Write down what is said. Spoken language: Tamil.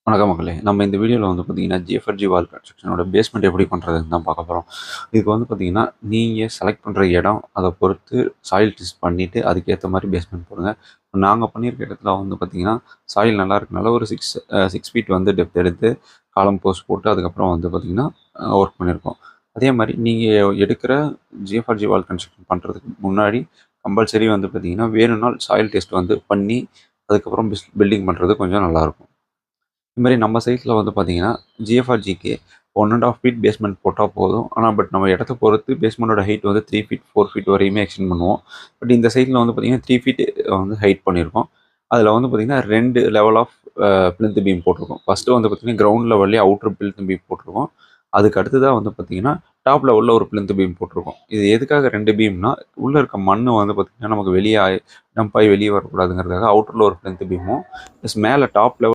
வணக்கம் மக்களே. நம்ம இந்த வீடியோவில் வந்து பார்த்தீங்கன்னா, ஜிஎஃப்ஆர்ஜி வால் கன்ஸ்ட்ரக்ஷனோட பேஸ்மெண்ட் எப்படி பண்ணுறதுன்னு தான் பார்க்க போகிறோம். இதுக்கு வந்து பார்த்தீங்கன்னா, நீங்கள் செலக்ட் பண்ணுற இடம், அதை பொறுத்து சாயில் டெஸ்ட் பண்ணிவிட்டு அதுக்கேற்ற மாதிரி பேஸ்மெண்ட் போடுங்க. நாங்கள் பண்ணியிருக்க இடத்துல வந்து பார்த்தீங்கன்னா, சாயில் நல்லா இருக்கனால ஒரு 6 ஃபீட் வந்து டெப்த் எடுத்து காலம் போஸ்ட் போட்டு அதுக்கப்புறம் வந்து பார்த்தீங்கன்னா ஒர்க் பண்ணியிருக்கோம். அதே மாதிரி நீங்கள் எடுக்கிற ஜிஎஃப்ஆர்ஜி வால் கன்ஸ்ட்ரக்ஷன் பண்ணுறதுக்கு முன்னாடி கம்பல்சரி வந்து பார்த்தீங்கன்னா, வேணும்னால் சாயில் டெஸ்ட் வந்து பண்ணி அதுக்கப்புறம் பில்டிங் பண்ணுறது கொஞ்சம் நல்லாயிருக்கும். இதுமாரி நம்ம சைட்டில் வந்து பார்த்தீங்கன்னா, ஜிஎஃப்ஆர்ஜிக்கு 1½ ஃபீட் பேஸ்மெண்ட் போட்டால் போதும். ஆனால் நம்ம இடத்த பொறுத்து பேஸ்மெண்ட்டோட ஹைட் வந்து 3 ஃபீட் 4 ஃபீட் வரையுமே எக்ஸ்டெண்ட் பண்ணுவோம். பட் இந்த சைட்டில் வந்து பார்த்தீங்கன்னா 3 ஃபீட் வந்து ஹைட் பண்ணியிருக்கோம். அதில் வந்து பார்த்தீங்கன்னா 2 லெவல் ஆஃப் பிளிந்த் பீம் போட்டிருக்கோம். ஃபஸ்ட்டு வந்து பார்த்தீங்கன்னா கிரவுண்ட் லெவல்லே அவுட்டர் பிளிந்த் பீம் போட்டிருக்கோம். அதுக்கு அடுத்ததாக வந்து பார்த்தீங்கன்னா டாப் லெவலில் ஒரு பிளிந்த் பீம் போட்டிருக்கோம். இது எதுக்காக 2 பீம்னா, உள்ளே இருக்க மண் வந்து பார்த்தீங்கன்னா நமக்கு வெளியே டம்ப் ஆகி வெளியே வரக்கூடாதுங்கிறதுக்காக அவுட்டரில் ஒரு பிளிந்த் பீமும் ப்ளஸ் மேலே டாப் லெவல்